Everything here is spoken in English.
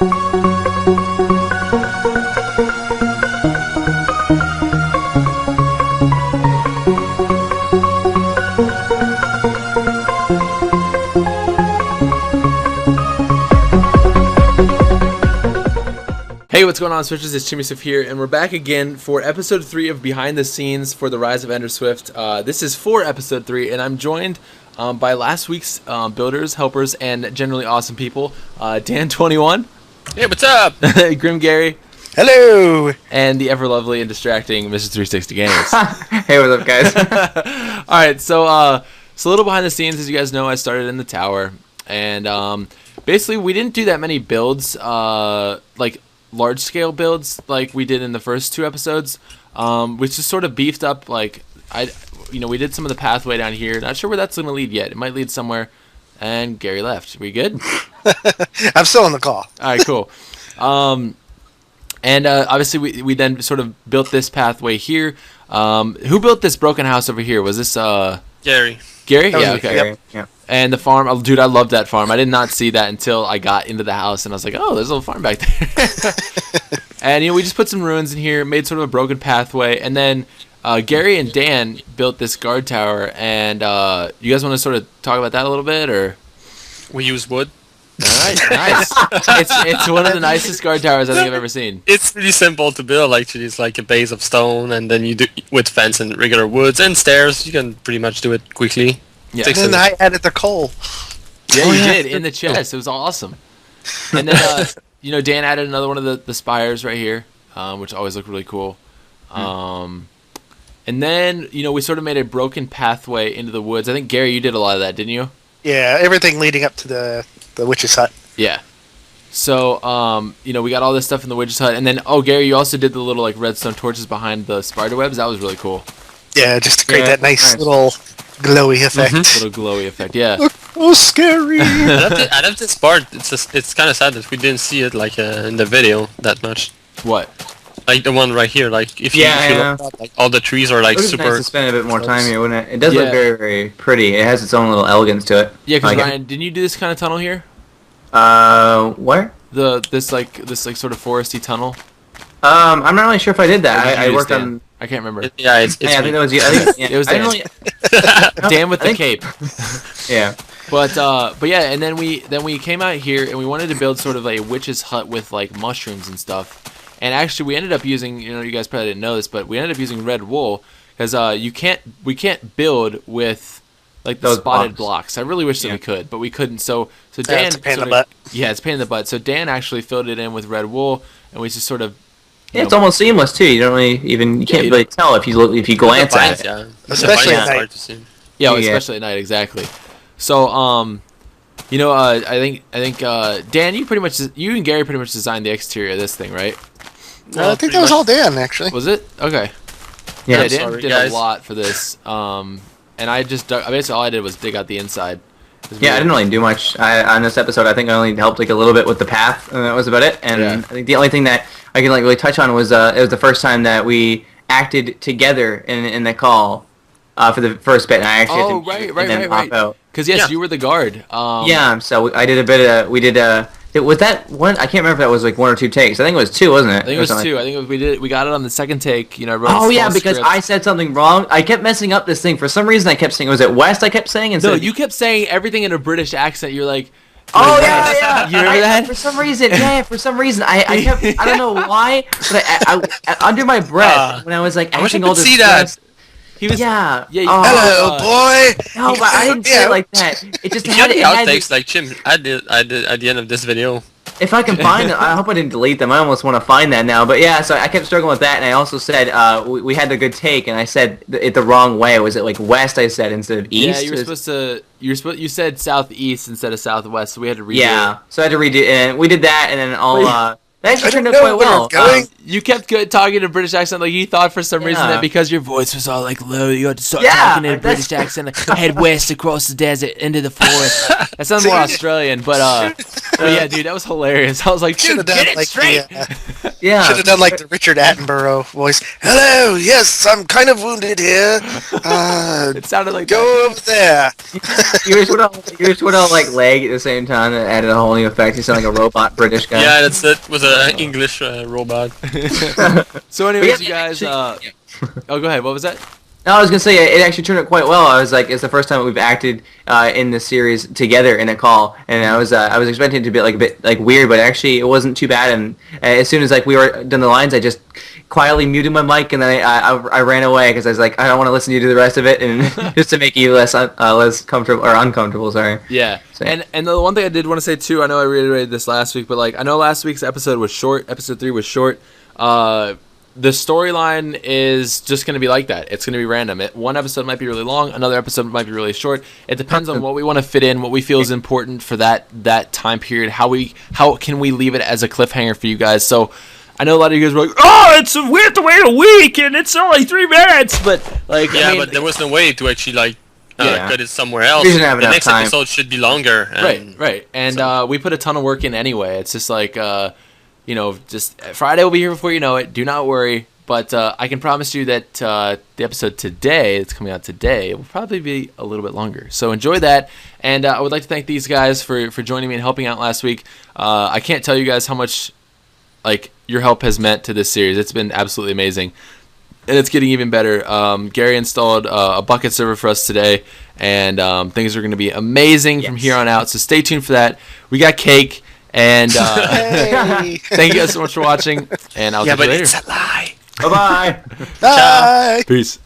Hey, what's going on, Switchers? It's EnderSwift here, and we're back again for episode 3 of Behind the Scenes for the Rise of EnderSwift. This is for episode 3, and I'm joined by last week's builders, helpers, and generally awesome people. Dan21. Hey, what's up? Grim Gary. Hello! And the ever-lovely and distracting Mr. 360 Games. Hey, what's up, guys? Alright, so a little behind the scenes. As you guys know, I started in the tower, and basically we didn't do that many builds, like large scale builds like we did in the first 2 episodes, which just sort of beefed up. Like we did some of the pathway down here. Not sure where that's gonna lead yet. It might lead somewhere. And Gary left. We good? I'm still on the call. All right, cool. And obviously we then sort of built this pathway here. Who built this broken house over here? Was this Gary? Gary? Yeah, okay. Yep. Yeah. And the farm, oh, dude, I love that farm. I did not see that until I got into the house, and I was like, oh, there's a little farm back there. And we just put some ruins in here, made sort of a broken pathway, and then Gary and Dan built this guard tower. And you guys want to sort of talk about that a little bit, or? We use wood. All right, nice. It's one of the nicest guard towers I think I've ever seen. It's pretty simple to build. Actually, it's like a base of stone, and then you do with fence and regular woods and stairs. You can pretty much do it quickly. Yeah. And then I added the coal. Yeah, you did, in the chest. It was awesome. And then, Dan added another one of the spires right here, which always look really cool. And then, we sort of made a broken pathway into the woods. I think, Gary, you did a lot of that, didn't you? Yeah, everything leading up to the witch's hut. Yeah. So, we got all this stuff in the witch's hut. And then, Gary, you also did the little, redstone torches behind the spider webs. That was really cool. Yeah, just to create that nice little glowy effect. Little glowy effect, yeah. Look, oh, scary! I love this part. It's kind of sad that we didn't see it in the video that much. What? Like the one right here. Like if you look up, like all the trees are like it would super. Be nice to spend a bit more time here, wouldn't it? It does Yeah. look very, very pretty. It has its own little elegance to it. Yeah, because Like Ryan, didn't you do this kind of tunnel here? Where? This sort of foresty tunnel. I'm not really sure if I did that. I worked on. I can't remember. It's I think that was you. I think, yeah, It was I Dan. didn't really, Dan with the cape. yeah. But yeah, and then we came out here and we wanted to build sort of a witch's hut with like mushrooms and stuff. And actually, we ended up using, you guys probably didn't know this, but we ended up using red wool because we can't build with like the Those spotted blocks. I really wish that we could, but we couldn't. So Dan, it's a pain in the butt. Yeah, it's a pain in the butt. So Dan actually filled it in with red wool, and we just sort of. Yeah, it's almost seamless too. You don't really you can't really tell if you glance at it. Yeah. Especially at night. Hard to see. Yeah, Yeah. especially at night, exactly. So I think Dan, you and Gary pretty much designed the exterior of this thing, right? I think that was all Dan, actually. Was it? Okay. Yeah. Yeah, Dan Sorry, did guys. a lot for this. And I just basically all I did was dig out the inside. Yeah, I didn't really do much on this episode. I think I only helped like a little bit with the path, and that was about it. And Yeah. I think the only thing that I can really touch on was it was the first time that we acted together in the call for the first bit. And I actually had to right. out. Because yes, you were the guard. So I did a bit of was that one? I can't remember if that was like 1 or 2 takes. I think it was 2, wasn't it? I think it was 2. I think we got it on the second take. I wrote Oh a yeah, small because script. I said something wrong. I kept messing up this thing for some reason. I kept saying, was it West? I kept saying No, you kept saying everything in a British accent. You're like. Oh yeah. You remember that? For some reason, I kept. I don't know why, but I under my breath when I was like I wish I acting all could this. see that. He was. Yeah. Yeah. Hello, boy! No, but I didn't say it like that. It just If you had. have the It had outtakes like Jim, I did at the end of this video. If I can find them, I hope I didn't delete them. I almost want to find that now. But yeah, so I kept struggling with that, and I also said we had the good take, and I said it the wrong way. Was it like west? I said instead of east. Yeah, you were supposed to. You said southeast instead of southwest, so we had to redo it. Yeah, so I had to redo it, and we did that, and then all That actually I turned don't out know quite where well. I'm going. You kept talking in a British accent, like you thought for some reason Yeah. that because your voice was all like low, you had to start Yeah, talking in a that's- British accent, like, head west across the desert into the forest. That sounds more Australian, but yeah, dude, that was hilarious. I was like, Should dude, have get done it like straight. Yeah. Should have done like the Richard Attenborough voice. Hello, yes, I'm kind of wounded here. It sounded like Go over there. You just went on like leg at the same time and added a whole new effect. You sound like a robot British guy. Yeah, that's it. Was an English robot. So, anyways, But you guys. actually- Oh, go ahead. What was that? No, I was gonna say it actually turned out quite well. I was like, it's the first time we've acted in this series together in a call, and I was expecting it to be like a bit like weird, but actually it wasn't too bad. And as soon as like we were done the lines, I just quietly muted my mic and then I ran away because I was like, I don't want to listen to you do the rest of it, and just to make you less comfortable or uncomfortable. Sorry. Yeah, So- and the one thing I did want to say too, I know I reiterated this last week, but like I know last week's episode was short. Episode 3 was short. The storyline is just going to be like that. It's going to be random. One episode might be really long. Another episode might be really short. It depends on what we want to fit in, what we feel is important for that time period. How can we leave it as a cliffhanger for you guys? So I know a lot of you guys were like, "Oh, we have to wait a week, and it's only 3 minutes." But like, Yeah, I mean, but there was no way to actually like Yeah. cut it somewhere else. We didn't have The enough next time. episode should be longer. And right. And we put a ton of work in anyway. It's just like, just Friday will be here before you know it. Do not worry. But I can promise you that the episode today, that's coming out today, will probably be a little bit longer. So enjoy that. And I would like to thank these guys for joining me and helping out last week. I can't tell you guys how much like your help has meant to this series. It's been absolutely amazing. And it's getting even better. Gary installed a bucket server for us today, and things are going to be amazing from here on out. So stay tuned for that. We got cake, and Hey. thank you guys so much for watching, and I'll Yeah, talk to but you later. it's a lie. Bye bye. Bye. Peace.